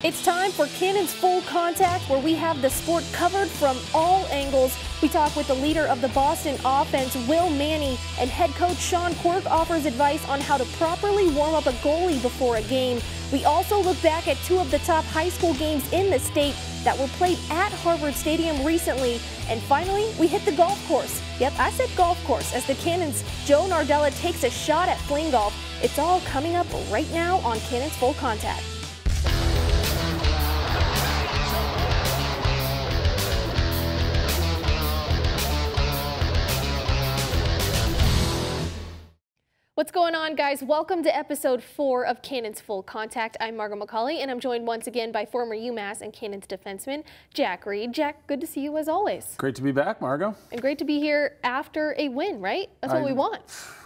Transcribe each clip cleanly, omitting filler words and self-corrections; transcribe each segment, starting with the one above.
It's time for Cannon's Full Contact, where we have the sport covered from all angles. We talk with the leader of the Boston offense, Will Manny, and head coach Sean Quirk offers advice on how to properly warm up a goalie before a game. We also look back at two of the top high school games in the state that were played at Harvard Stadium recently. And finally, we hit the golf course. Yep, I said golf course, as the Cannons' Joe Nardella takes a shot at fling golf. It's all coming up right now on Cannon's Full Contact. What's going on, guys? Welcome to episode 4 of Cannon's Full Contact. I'm Margo McCauley, and I'm joined once again by former UMass and Cannons defenseman Jack Reed. Jack, good to see you as always. Great to be back, Margo. And great to be here after a win, right? That's what we want.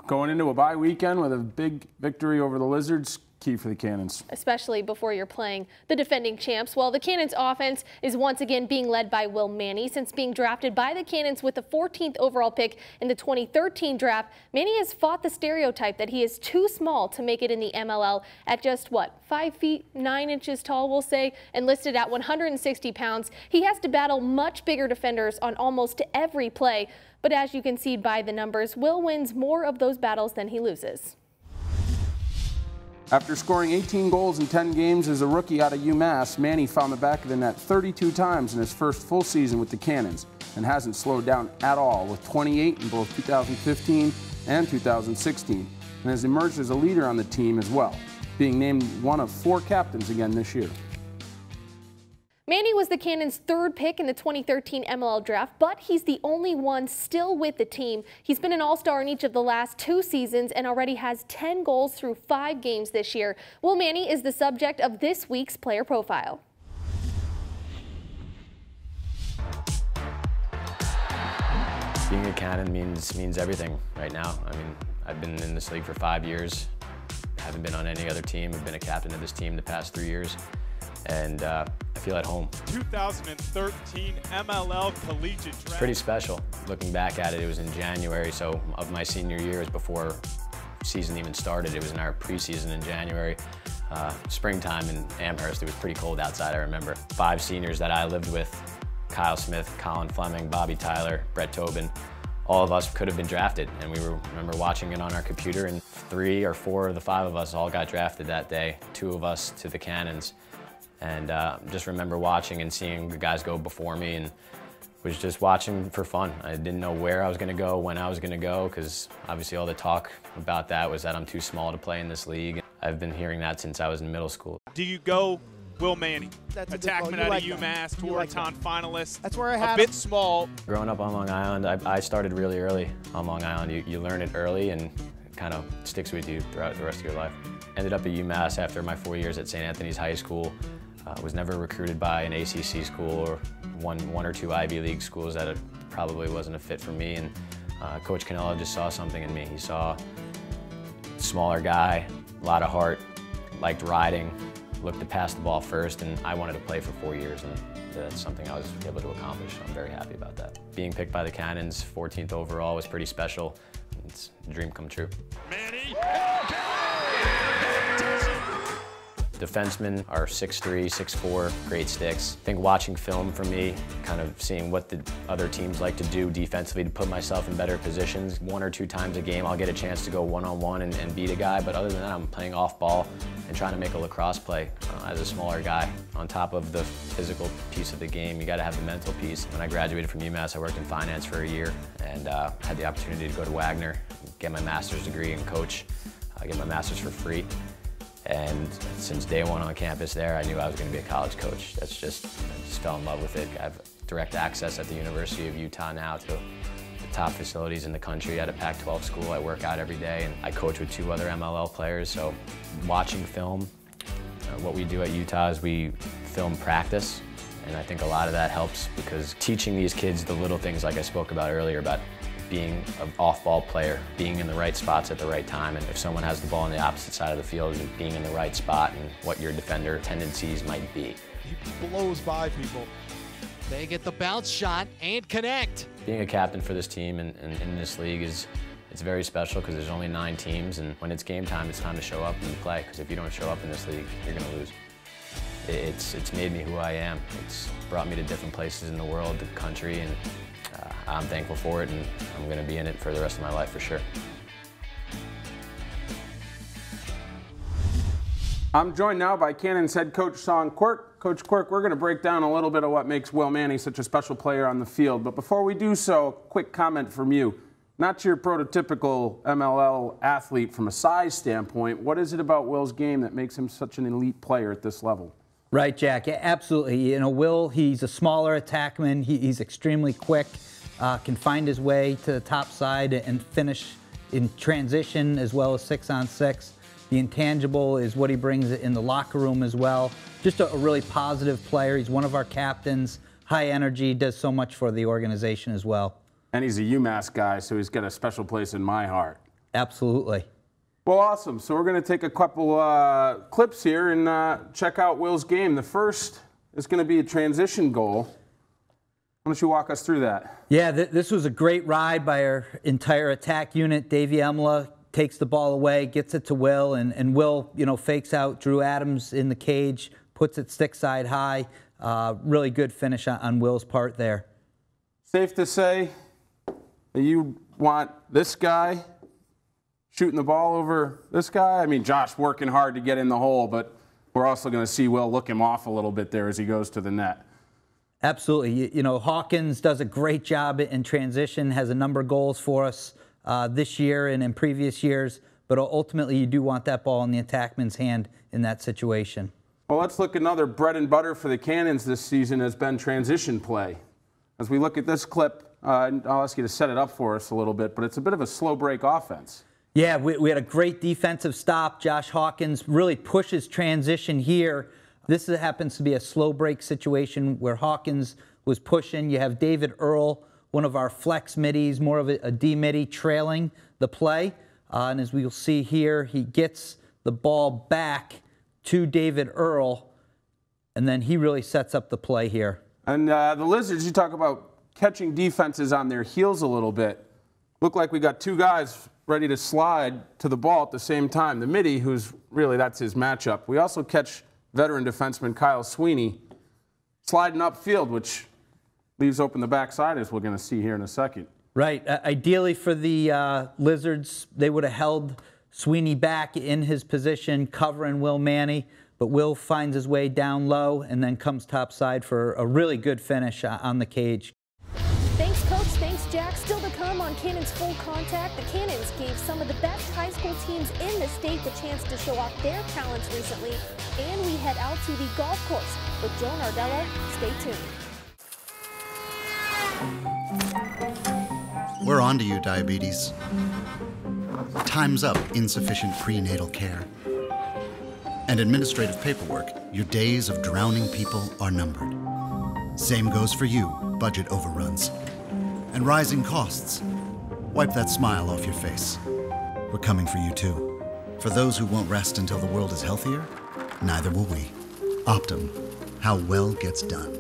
Going into a bye weekend with a big victory over the Lizards, key for the Cannons. Especially before you're playing the defending champs. Well, the Cannons offense is once again being led by Will Manny. Since being drafted by the Cannons with the 14th overall pick in the 2013 draft, Manny has fought the stereotype that he is too small to make it in the MLL at just, 5 feet 9 inches tall, we'll say, and listed at 160 pounds. He has to battle much bigger defenders on almost every play. But as you can see by the numbers, Will wins more of those battles than he loses. After scoring 18 goals in 10 games as a rookie out of UMass, Manny found the back of the net 32 times in his first full season with the Cannons and hasn't slowed down at all, with 28 in both 2015 and 2016, and has emerged as a leader on the team as well, being named one of 4 captains again this year. Manny was the Cannons' 3rd pick in the 2013 MLL draft, but he's the only one still with the team. He's been an all-star in each of the last 2 seasons and already has 10 goals through 5 games this year. Will Manny is the subject of this week's player profile. Being a Cannon means everything right now. I mean, I've been in this league for 5 years. Haven't been on any other team. I've been a captain of this team the past 3 years. And I feel at home. 2013 MLL Collegiate Draft. It's pretty special. Looking back at it, it was in January, so of my senior year, it was before season even started. It was in our preseason in January. Springtime in Amherst, it was pretty cold outside, I remember. 5 seniors that I lived with, Kyle Smith, Colin Fleming, Bobby Tyler, Brett Tobin, all of us could have been drafted, and we remember watching it on our computer, and 3 or 4 of the 5 of us all got drafted that day, 2 of us to the Cannons. And just remember watching and seeing the guys go before me, and was just watching for fun. I didn't know where I was going to go, when I was going to go, because obviously all the talk about that was that I'm too small to play in this league. I've been hearing that since I was in middle school. Do you go Will Manny? That's attackman out of UMass, Tour-a-ton finalist. That's where I had a bit small. Growing up on Long Island, I started really early on Long Island. You learn it early and it kind of sticks with you throughout the rest of your life. Ended up at UMass after my 4 years at St. Anthony's High School. Was never recruited by an ACC school or one or 2 Ivy League schools that it probably wasn't a fit for me. And Coach Canella just saw something in me. He saw a smaller guy, a lot of heart, liked riding, looked to pass the ball first, and I wanted to play for 4 years, and that's something I was able to accomplish. I'm very happy about that. Being picked by the Cannons, 14th overall, was pretty special. It's a dream come true. Manny. Defensemen are 6'3", 6'4", great sticks. I think watching film for me, kind of seeing what the other teams like to do defensively to put myself in better positions. 1 or 2 times a game I'll get a chance to go one-on-one and beat a guy, but other than that I'm playing off ball and trying to make a lacrosse play as a smaller guy. On top of the physical piece of the game, you got to have the mental piece. When I graduated from UMass, I worked in finance for a year and had the opportunity to go to Wagner, get my master's degree and coach, get my master's for free. And since day 1 on campus there, I knew I was going to be a college coach. I just fell in love with it. I have direct access at the University of Utah now to the top facilities in the country at a Pac-12 school. I work out every day, and I coach with 2 other MLL players. So watching film, what we do at Utah is we film practice, and I think a lot of that helps because teaching these kids the little things like I spoke about earlier about being an off-ball player, being in the right spots at the right time, and if someone has the ball on the opposite side of the field, being in the right spot and what your defender tendencies might be. He blows by people. They get the bounce shot and connect. Being a captain for this team and in this league it's very special because there's only 9 teams, and when it's game time, it's time to show up and play, because if you don't show up in this league, you're going to lose. it's made me who I am. It's brought me to different places in the world, the country, and I'm thankful for it, and I'm going to be in it for the rest of my life for sure. I'm joined now by Cannons head coach Sean Quirk. Coach Quirk, we're going to break down a little bit of what makes Will Manny such a special player on the field. But before we do so, quick comment from you. Not your prototypical MLL athlete from a size standpoint. What is it about Will's game that makes him such an elite player at this level? Right, Jack. Yeah, absolutely. You know, Will, he's a smaller attackman. He's extremely quick, can find his way to the top side and finish in transition as well as 6-on-6. The intangible is what he brings in the locker room as well. Just a really positive player. He's one of our captains, high energy, does so much for the organization as well. And he's a UMass guy, so he's got a special place in my heart. Absolutely. Well, awesome. So we're going to take a couple clips here and check out Will's game. The first is going to be a transition goal. Why don't you walk us through that? Yeah, this was a great ride by our entire attack unit. Davey Emla takes the ball away, gets it to Will, and Will, you know, fakes out Drew Adams in the cage, puts it stick side high. Really good finish on Will's part there. Safe to say that you want this guy shooting the ball over this guy? I mean, Josh working hard to get in the hole, but we're also going to see Will look him off a little bit there as he goes to the net. Absolutely. You know, Hawkins does a great job in transition, has a number of goals for us this year and in previous years, but ultimately you do want that ball in the attackman's hand in that situation. Well, let's look. Another bread and butter for the Cannons this season has been transition play. As we look at this clip, I'll ask you to set it up for us a little bit, but it's a bit of a slow break offense. Yeah, we had a great defensive stop. Josh Hawkins really pushes transition here. This happens to be a slow break situation where Hawkins was pushing. You have David Earl, one of our flex middies, more of a D midi, trailing the play. And as we'll see here, he gets the ball back to David Earl, and then he really sets up the play here. And the Lizards, you talk about catching defenses on their heels a little bit. Look like we got two guys ready to slide to the ball at the same time. The midi, who's really, that's his matchup. We also catch veteran defenseman Kyle Sweeney sliding upfield, which leaves open the backside, as we're going to see here in a second. Right. Ideally for the Lizards, they would have held Sweeney back in his position, covering Will Manny, but Will finds his way down low and then comes topside for a really good finish on the cage. Thanks, Coach. Thanks, Jack. Still to come on Cannons Full Contact, the Cannons gave some of the best high school teams in the state the chance to show off their talents recently, and we head out to the golf course with Joe Nardella. Stay tuned. We're on to you, diabetes. Time's up insufficient prenatal care. And administrative paperwork, your days of drowning people are numbered. Same goes for you, budget overruns. And rising costs. Wipe that smile off your face. We're coming for you too. For those who won't rest until the world is healthier, neither will we. Optum, how well gets done.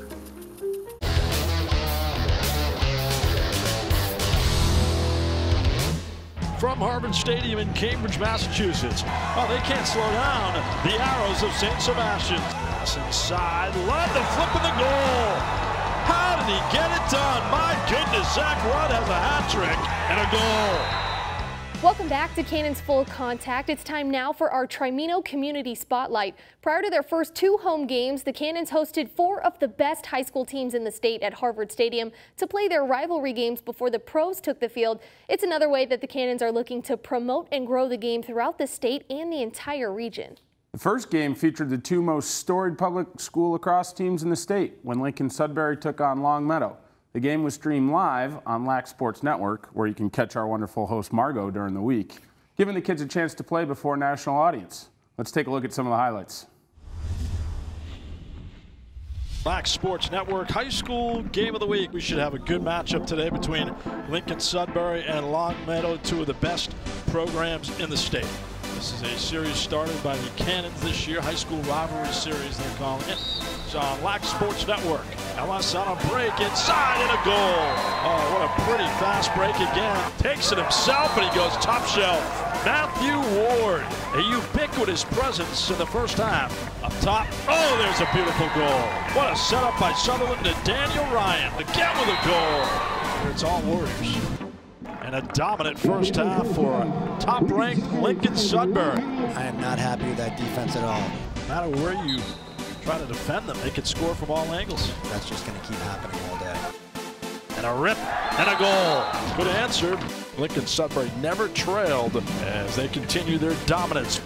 From Harvard Stadium in Cambridge, Massachusetts. Oh, they can't slow down. The Arrows of St. Sebastian. Pass inside, love the flip of the goal. How did he get it done? My goodness, Zach Rudd has a hat trick and a goal. Welcome back to Cannons Full Contact. It's time now for our Trimino Community Spotlight. Prior to their first 2 home games, the Cannons hosted 4 of the best high school teams in the state at Harvard Stadium to play their rivalry games before the pros took the field. It's another way that the Cannons are looking to promote and grow the game throughout the state and the entire region. The first game featured the 2 most storied public school lacrosse teams in the state when Lincoln Sudbury took on Long Meadow. The game was streamed live on LAC Sports Network, where you can catch our wonderful host Margot during the week, giving the kids a chance to play before a national audience. Let's take a look at some of the highlights. LAC Sports Network High School Game of the Week. We should have a good matchup today between Lincoln Sudbury and Long Meadow, 2 of the best programs in the state. This is a series started by the Cannons this year, high school rivalry series they're calling it. It's on Lax Sports Network. Ellis on a break inside and a goal. Oh, what a pretty fast break again. Takes it himself and he goes top shelf. Matthew Ward, a ubiquitous presence in the first half. Up top, oh, there's a beautiful goal. What a setup by Sutherland to Daniel Ryan. Again with a goal. It's all Warriors. And a dominant first half for top-ranked Lincoln Sudbury. I am not happy with that defense at all. No matter where you try to defend them, they can score from all angles. That's just going to keep happening all day. And a rip and a goal. Good answer. Lincoln Sudbury never trailed as they continue their dominance.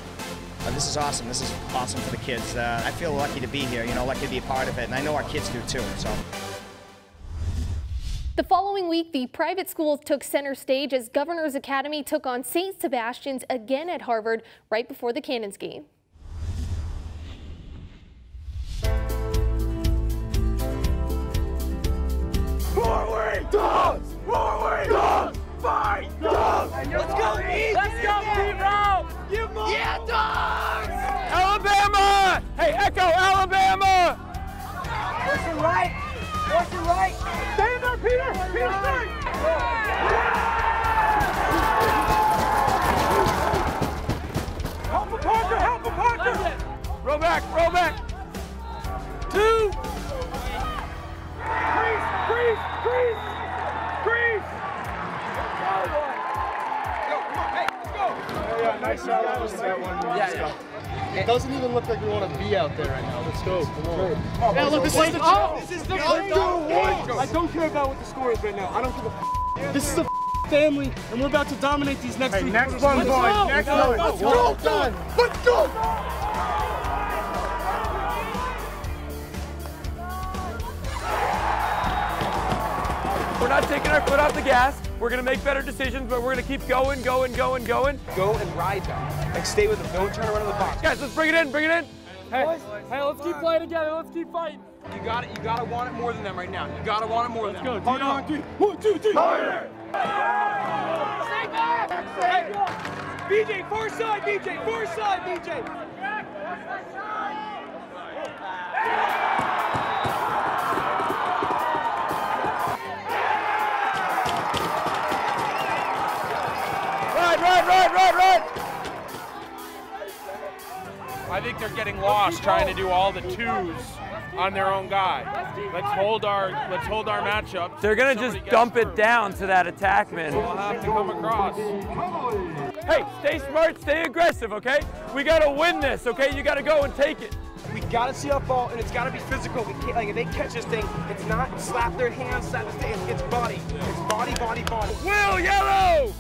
This is awesome. This is awesome for the kids. I feel lucky to be here, lucky to be a part of it, and I know our kids do too. So. The following week, the private schools took center stage as Governor's Academy took on St. Sebastian's again at Harvard right before the Cannons game. Forward, dogs! Forward, dogs! Fight, dogs! Let's go, Pete! Let's go, Pete! Yeah, dogs! Alabama! Hey, Echo, Alabama! Push it right! Push it right! Stay in there, Peter! Peter, stay! Help him, Parker! Help him, Parker! Roll back, roll back! 2! Crease! Crease! Crease! Crease! Go, come on, hey, let's go! Yeah, nice shot. That was that one. Yeah. It doesn't even look like we want to be out there right now. Let's go. Come on. Yeah, look, this is the This is the I don't care about what the score is right now. I don't give a f. This is a family, and we're about to dominate these next 3 next quarters. one, Let's boys. go. Next one. Let's go. Done. Let's go! We're not taking our foot off the gas. We're going to make better decisions, but we're going to keep going. Go and ride them. Like, stay with them. Don't turn around in the box. Guys, let's bring it in, bring it in. Hey, let's keep playing together. Let's keep fighting. You gotta want it more than them right now. You gotta want it more than them. Let's go. On 3. 1, 2, 3. Harder! Stay back! BJ, far side, BJ. Far side, BJ. Right. I think they're getting lost trying to do all the twos on their own guy. Let's hold our matchup. They're gonna just dump it down to that attackman. We'll have to come across. Hey, stay smart, stay aggressive, okay? We gotta win this, okay? You gotta go and take it. We gotta see our ball, and it's gotta be physical. We can't, if they catch this thing, it's not slap their hands, slap the thing. It's body. It's body. Will, yellow!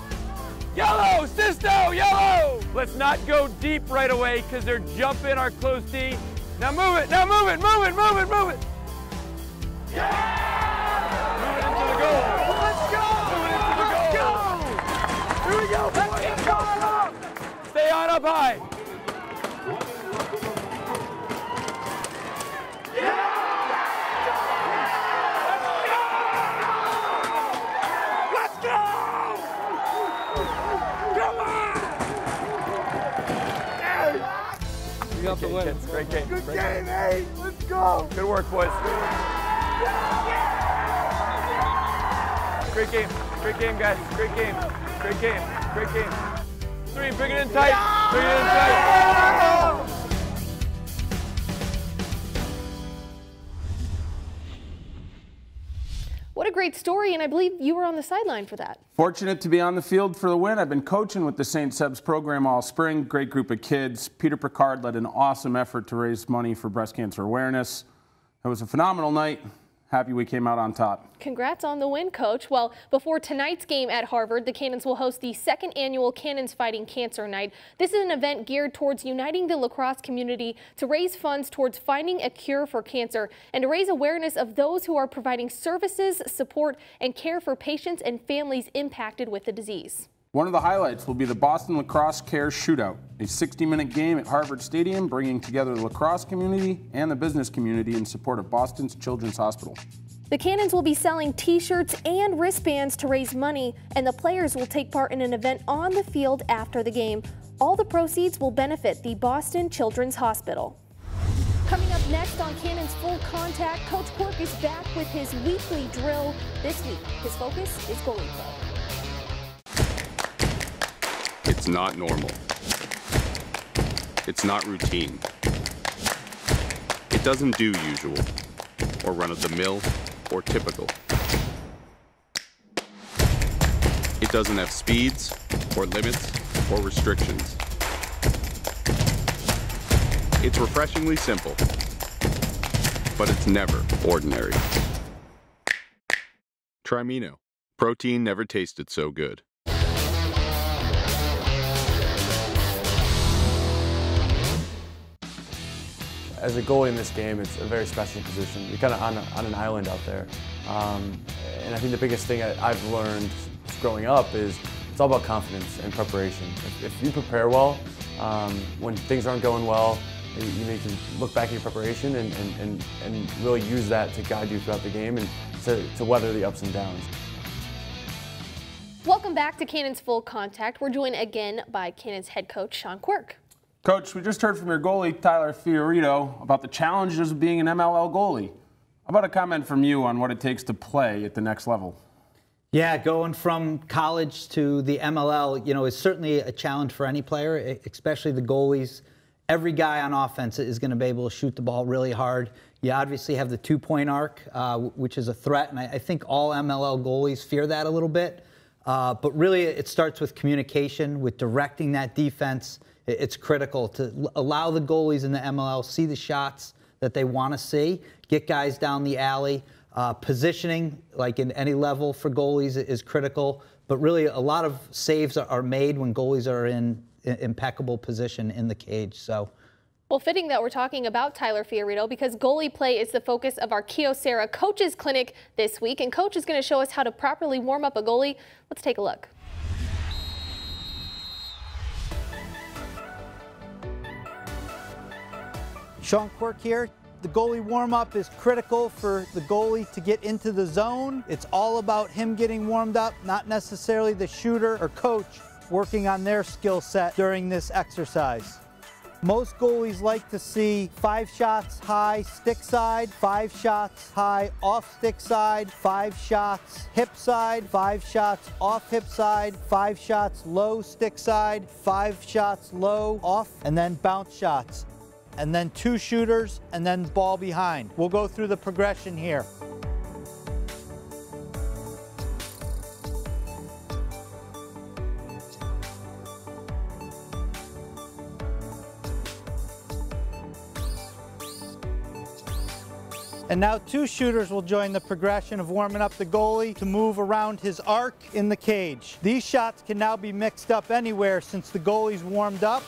Yellow, Sisto, yellow! Let's not go deep right away because they're jumping our close D. Now move it, move it! Yeah! Move it into the goal. Let's go! Move it into the goal. Here we go! Let's keep going up! Stay on up high. We got the win. Great game. Good game, hey! Let's go! Good work, boys. Great game, guys. Great game. 3, bring it in tight. What a great story, and I believe you were on the sideline for that. Fortunate to be on the field for the win. I've been coaching with the St. Seb's program all spring. Great group of kids. Peter Picard led an awesome effort to raise money for breast cancer awareness. It was a phenomenal night. Happy we came out on top. Congrats on the win, Coach. Well, before tonight's game at Harvard, the Cannons will host the 2nd annual Cannons Fighting Cancer Night. This is an event geared towards uniting the lacrosse community to raise funds towards finding a cure for cancer and to raise awareness of those who are providing services, support, and care for patients and families impacted with the disease. One of the highlights will be the Boston Lacrosse Cares Shootout, a 60-minute game at Harvard Stadium bringing together the lacrosse community and the business community in support of Boston's Children's Hospital. The Cannons will be selling t-shirts and wristbands to raise money, and the players will take part in an event on the field after the game. All the proceeds will benefit the Boston Children's Hospital. Coming up next on Cannons Full Contact, Coach Quirk is back with his weekly drill. This week, his focus is goalie play. It's not normal. It's not routine. It doesn't do usual, or run-of-the-mill, or typical. It doesn't have speeds, or limits, or restrictions. It's refreshingly simple, but it's never ordinary. Try Mino. Protein never tasted so good. As a goalie in this game, it's a very special position. You're kind of on an island out there. And I think the biggest thing I've learned growing up is it's all about confidence and preparation. If you prepare well, when things aren't going well, you need to look back at your preparation and really use that to guide you throughout the game and to weather the ups and downs. Welcome back to Cannons Full Contact. We're joined again by Cannons head coach Sean Quirk. Coach, we just heard from your goalie, Tyler Fiorito, about the challenges of being an MLL goalie. How about a comment from you on what it takes to play at the next level? Yeah, going from college to the MLL, is certainly a challenge for any player, especially the goalies. Every guy on offense is going to be able to shoot the ball really hard. You obviously have the two-point arc, which is a threat, and I think all MLL goalies fear that a little bit. But really, it starts with communication, with directing that defense. It's critical to allow the goalies in the MLL see the shots that they want to see, get guys down the alley. Positioning, like in any level for goalies, is critical. But really, a lot of saves are made when goalies are in impeccable position in the cage. Well, fitting that we're talking about Tyler Fiorito because goalie play is the focus of our Kyocera Coaches Clinic this week. And Coach is going to show us how to properly warm up a goalie. Let's take a look. Sean Quirk here. The goalie warm-up is critical for the goalie to get into the zone. It's all about him getting warmed up, not necessarily the shooter or coach working on their skill set during this exercise. Most goalies like to see 5 shots high stick side, 5 shots high off stick side, 5 shots hip side, 5 shots off hip side, 5 shots low stick side, 5 shots low off, and then bounce shots. And then 2 shooters, and then ball behind. We'll go through the progression here. And now 2 shooters will join the progression of warming up the goalie to move around his arc in the cage. These shots can now be mixed up anywhere since the goalie's warmed up.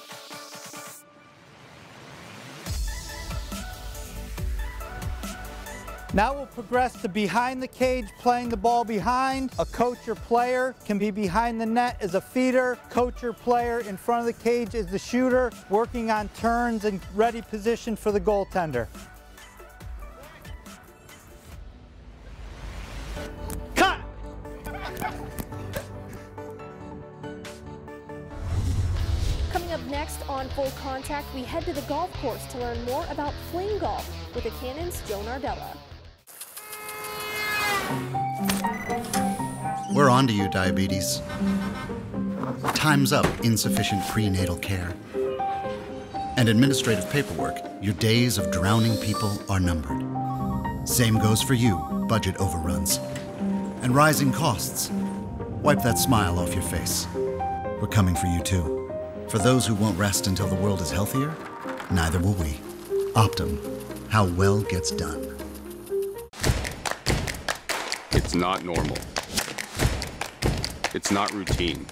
Now we'll progress to behind the cage, playing the ball behind. A coach or player can be behind the net as a feeder. Coach or player in front of the cage is the shooter, working on turns and ready position for the goaltender. Cut! Coming up next on Full Contact, we head to the golf course to learn more about fling golf with the Cannons' Joe Nardella. We're on to you, diabetes. Time's up insufficient prenatal care. And administrative paperwork, your days of drowning people are numbered. Same goes for you, budget overruns. And rising costs. Wipe that smile off your face. We're coming for you too. For those who won't rest until the world is healthier, neither will we. Optum, how well gets done. It's not normal. It's not routine.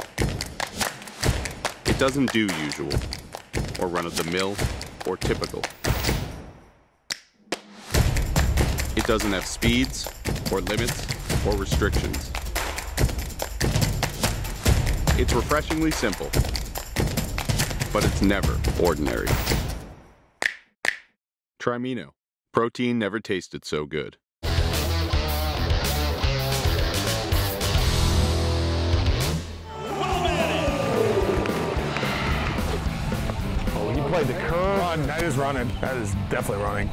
It doesn't do usual, or run-of-the-mill, or typical. It doesn't have speeds, or limits, or restrictions. It's refreshingly simple, but it's never ordinary. Try Mino. Protein never tasted so good. Oh, he played the curve. That is running. That is definitely running.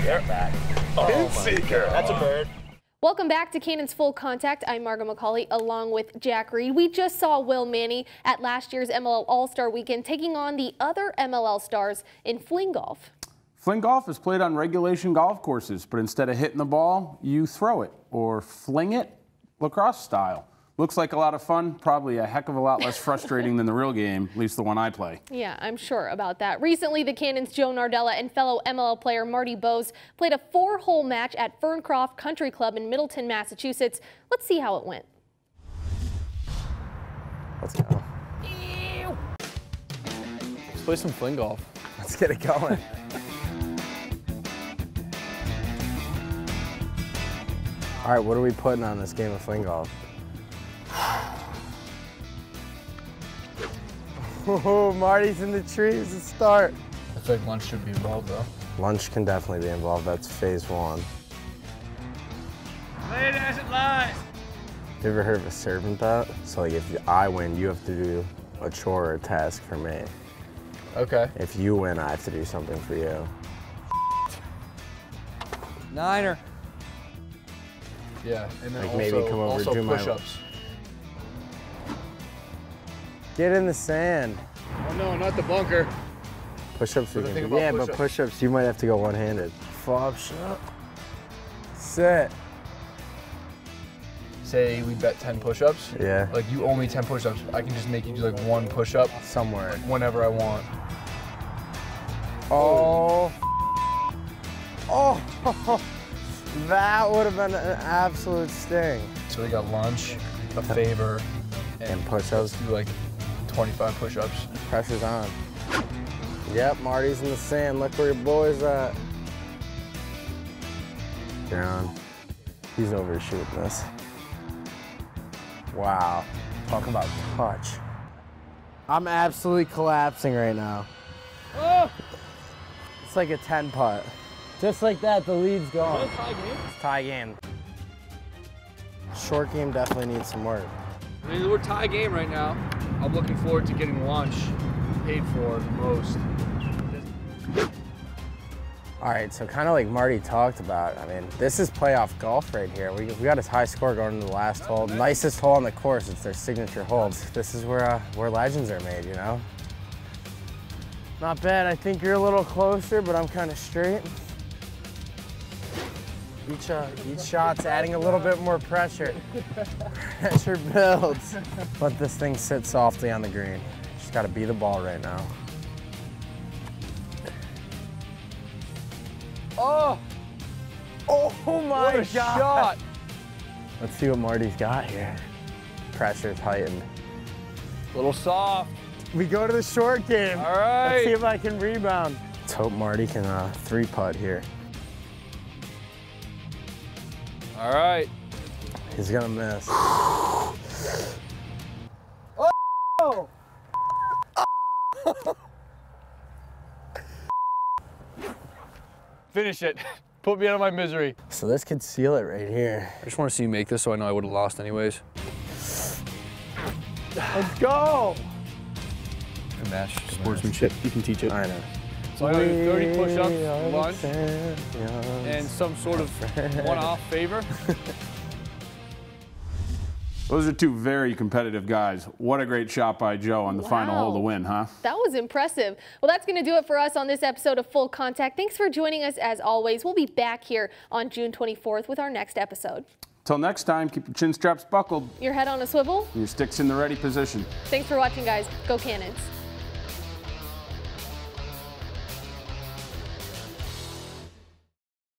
Get back. Oh, seeker. That's a bird. Welcome back to Cannon's Full Contact. I'm Margo McCauley along with Jack Reed. We just saw Will Manny at last year's MLL All-Star Weekend taking on the other MLL stars in fling golf. Fling golf is played on regulation golf courses, but instead of hitting the ball, you throw it or fling it lacrosse style. Looks like a lot of fun, probably a heck of a lot less frustrating than the real game, at least the one I play. Yeah, I'm sure about that. Recently, the Cannons' Joe Nardella and fellow MLL player Marty Bose played a 4-hole match at Ferncroft Country Club in Middleton, Massachusetts. Let's see how it went. Let's go. Let's play some fling golf. Let's get it going. All right, what are we putting on this game of fling golf? Oh, Marty's in the trees to start. I feel like lunch should be involved, though. Lunch can definitely be involved. That's phase 1. Lay it as it lies. You ever heard of a servant thought? So like if I win, you have to do a chore or a task for me. Okay. If you win, I have to do something for you. Niner. Yeah, and then like also, maybe come over do my push-ups. Get in the sand. Oh no, not the bunker. Push-ups we What do can you do. think Yeah, about but push-ups you might have to go one-handed. Fob shot. Sit. Say we bet 10 push-ups. Yeah. Like you owe me 10 push-ups. I can just make you do like one push-up somewhere whenever I want. Oh. Oh. That would have been an absolute sting. So we got lunch, a favor, and push-ups. Do like 25 push-ups. Pressure's on. Yep, Marty's in the sand. Look where your boy's at. Down. He's overshooting this. Wow. Talk about touch. I'm absolutely collapsing right now. Oh. It's like a 10 putt. Just like that, the lead's gone. Is it a tie game? It's tie game. Short game definitely needs some work. I mean, we're tie game right now. I'm looking forward to getting lunch paid for the most. All right, so kind of like Marty talked about, I mean, this is playoff golf right here. We got a high score going into the last hole. Nicest hole on the course, it's their signature hole. This is where legends are made, you know? Not bad, I think you're a little closer, but I'm kind of straight. Each shot's adding a little bit more pressure. Pressure builds. Let this thing sit softly on the green. Just gotta be the ball right now. Oh! Oh my What a God! shot! Let's see what Marty's got here. Pressure's heightened. A little soft. We go to the short game. All right. Let's see if I can rebound. Let's hope Marty can 3-putt here. All right. He's gonna miss. Oh! Finish it. Put me out of my misery. So this could seal it right here. I just want to see you make this so I know I would have lost anyways. Let's go! Finesse, sportsmanship. You can teach it. I know. So I gotta do 30 push-ups, lunch, and some sort of one-off favor. Those are two very competitive guys. What a great shot by Joe on the final hole to win, huh? That was impressive. Well, that's going to do it for us on this episode of Full Contact. Thanks for joining us as always. We'll be back here on June 24th with our next episode. Till next time, keep your chin straps buckled, Your head on a swivel. and your sticks in the ready position. Thanks for watching, guys. Go Cannons.